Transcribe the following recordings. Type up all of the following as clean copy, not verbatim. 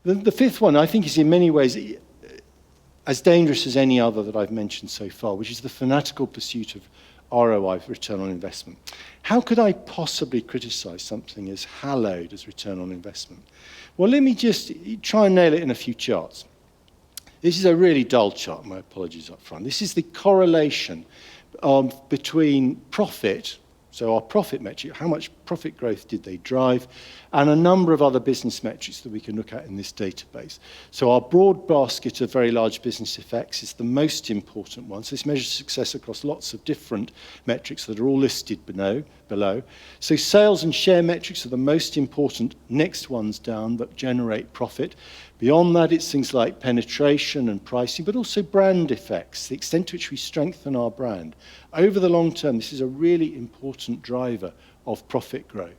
The fifth one, I think, is in many ways as dangerous as any other that I've mentioned so far, which is the fanatical pursuit of ROI, return on investment. How could I possibly criticize something as hallowed as return on investment? Well, let me just try and nail it in a few charts. This is a really dull chart, my apologies up front. This is the correlation between profit, so our profit metric, how much profit growth did they drive, and a number of other business metrics that we can look at in this database. So our broad basket of very large business effects is the most important one. So this measures success across lots of different metrics that are all listed below. So sales and share metrics are the most important next ones down that generate profit. Beyond that, it's things like penetration and pricing, but also brand effects, the extent to which we strengthen our brand. Over the long term, this is a really important driver of profit growth.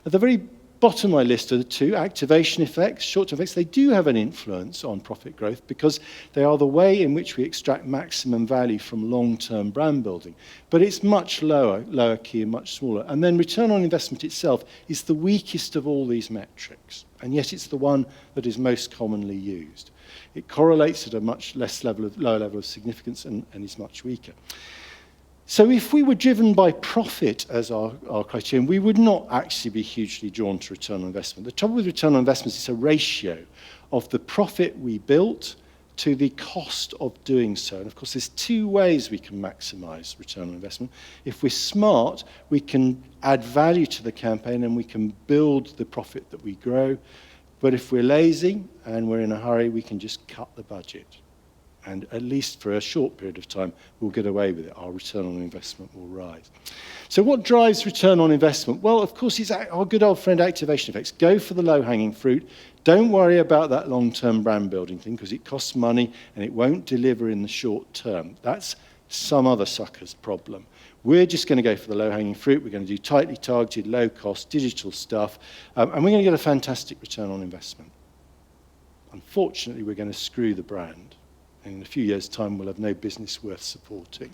At the very bottom of my list are the two, activation effects, short-term effects. They do have an influence on profit growth because they are the way in which we extract maximum value from long-term brand building. But it's much lower key and much smaller. And then return on investment itself is the weakest of all these metrics, and yet it's the one that is most commonly used. It correlates at a much lower level of significance and is much weaker. So if we were driven by profit as our criterion, we would not actually be hugely drawn to return on investment. The trouble with return on investment is it's a ratio of the profit we built to the cost of doing so. And of course, there's two ways we can maximize return on investment. If we're smart, we can add value to the campaign and we can build the profit that we grow. But if we're lazy and we're in a hurry, we can just cut the budget. And at least for a short period of time, we'll get away with it. Our return on investment will rise. So what drives return on investment? Well, of course, it's our good old friend activation effects. Go for the low-hanging fruit. Don't worry about that long-term brand building thing because it costs money and it won't deliver in the short term. That's some other sucker's problem. We're just going to go for the low-hanging fruit. We're going to do tightly targeted, low-cost, digital stuff, and we're going to get a fantastic return on investment. Unfortunately, we're going to screw the brand. And in a few years' time, we'll have no business worth supporting.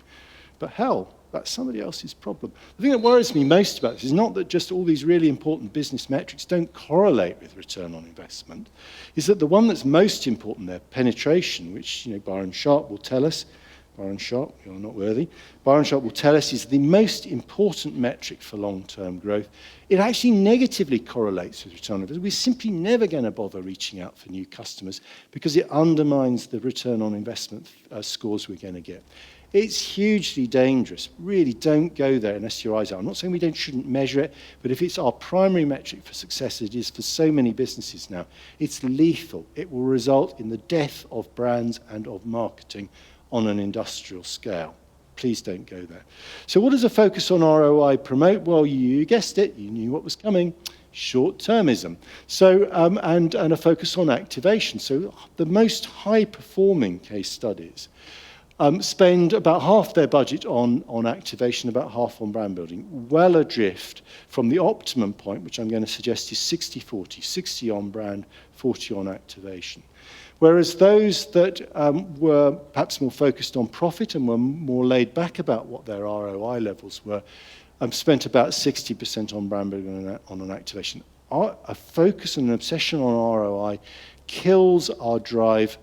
But hell, that's somebody else's problem. The thing that worries me most about this is not that just all these really important business metrics don't correlate with return on investment, is that the one that's most important there, penetration, which Byron Sharp will tell us, Byron Sharp, you're not worthy, Byron Sharp will tell us is the most important metric for long-term growth. It actually negatively correlates with return on investment. We're simply never going to bother reaching out for new customers because it undermines the return on investment scores we're going to get. It's hugely dangerous. Really don't go there unless your eyes are. I'm not saying we shouldn't measure it, but if it's our primary metric for success, it is for so many businesses now, it's lethal. It will result in the death of brands and of marketing on an industrial scale. Please don't go there. So what does a focus on ROI promote? Well, you guessed it. You knew what was coming. Short-termism. So, and a focus on activation. So the most high-performing case studies spend about half their budget on activation, about half on brand building, well adrift from the optimum point, which I'm going to suggest is 60-40, 60 on brand, 40 on activation. Whereas those that were perhaps more focused on profit and were more laid back about what their ROI levels were, spent about 60% on brand building on an activation. A focus and an obsession on ROI kills our drive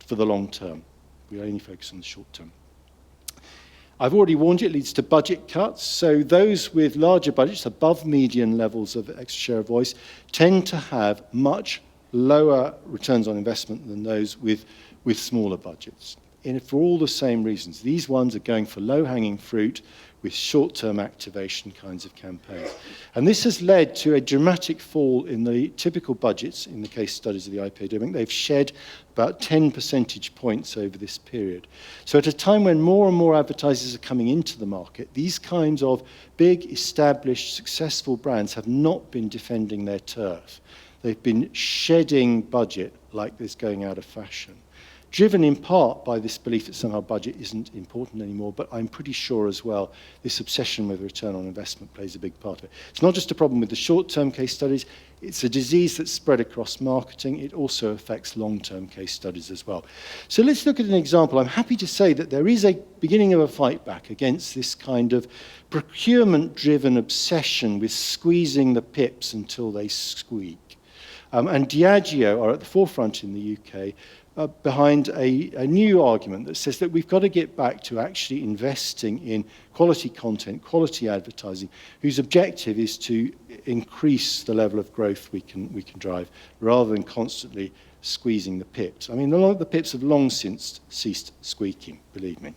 for the long term. We only focus on the short term. I've already warned you, it leads to budget cuts. So those with larger budgets, above median levels of extra share of voice, tend to have much lower returns on investment than those with smaller budgets. And for all the same reasons, these ones are going for low-hanging fruit with short-term activation kinds of campaigns. And this has led to a dramatic fall in the typical budgets in the case studies of the IPA doing. They've shed about 10 percentage points over this period. So at a time when more and more advertisers are coming into the market, these kinds of big, established, successful brands have not been defending their turf. They've been shedding budget like this going out of fashion, driven in part by this belief that somehow budget isn't important anymore, but I'm pretty sure as well this obsession with return on investment plays a big part of it. It's not just a problem with the short-term case studies, it's a disease that's spread across marketing. It also affects long-term case studies as well. So let's look at an example. I'm happy to say that there is a beginning of a fight back against this kind of procurement-driven obsession with squeezing the pips until they squeak. And Diageo are at the forefront in the UK behind a new argument that says that we've got to get back to actually investing in quality content, quality advertising, whose objective is to increase the level of growth we can drive, rather than constantly squeezing the pips. I mean, the pips have long since ceased squeaking, believe me.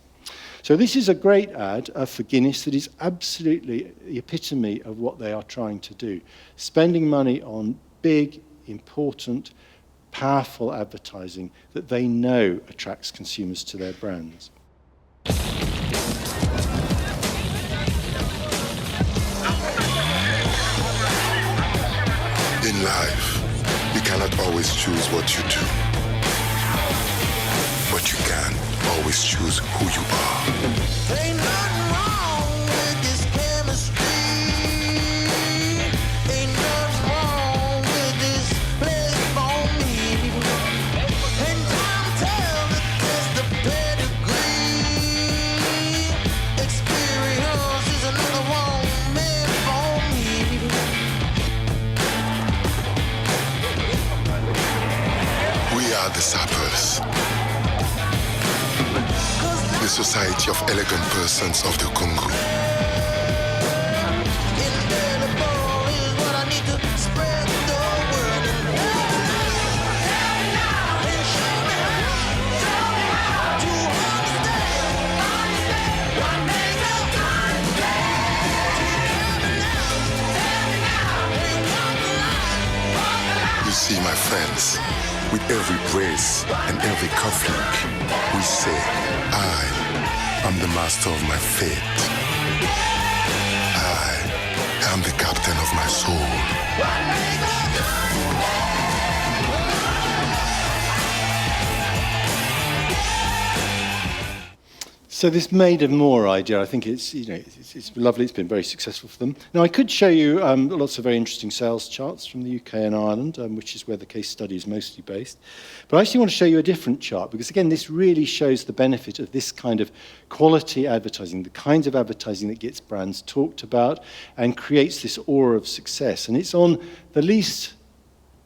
So this is a great ad for Guinness that is absolutely the epitome of what they are trying to do. Spending money on big, important, powerful advertising that they know attracts consumers to their brands. In life, you cannot always choose what you do, but you can always choose who you are. Ain't nothing wrong with this chemistry. Ain't nothing wrong with this place for me. And time tells the test the pedigree. Experience is another one meant for me. We are the Sappers, the Society of Elegant Persons of the Congo. Indelible is what I need to spread the word. And show me how to understand what makes us You see, my friends, with every brace and every cufflink, we say, I am the master of my fate. I am the captain of my soul. So this Made of More idea, I think it's lovely. It's been very successful for them. Now I could show you lots of very interesting sales charts from the UK and Ireland, which is where the case study is mostly based. But I actually want to show you a different chart because again, this really shows the benefit of this kind of quality advertising, the kinds of advertising that gets brands talked about and creates this aura of success. And it's on the least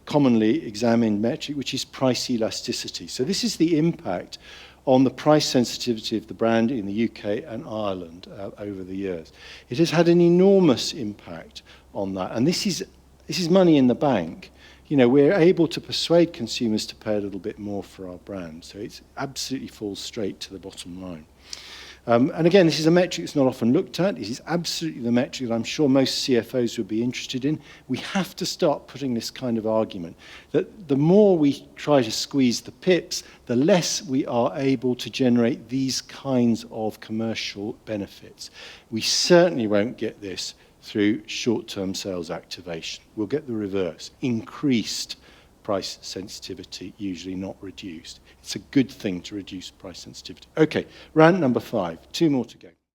commonly examined metric, which is price elasticity. So this is the impact on the price sensitivity of the brand in the UK and Ireland over the years. It has had an enormous impact on that, and this is money in the bank. You know, we're able to persuade consumers to pay a little bit more for our brand, so it absolutely falls straight to the bottom line. And again, this is a metric that's not often looked at. It is absolutely the metric that I'm sure most CFOs would be interested in. We have to start putting this kind of argument that the more we try to squeeze the pips, the less we are able to generate these kinds of commercial benefits. We certainly won't get this through short-term sales activation. We'll get the reverse, increased price sensitivity, usually not reduced. It's a good thing to reduce price sensitivity. Okay, rant number 5, 2 more to go.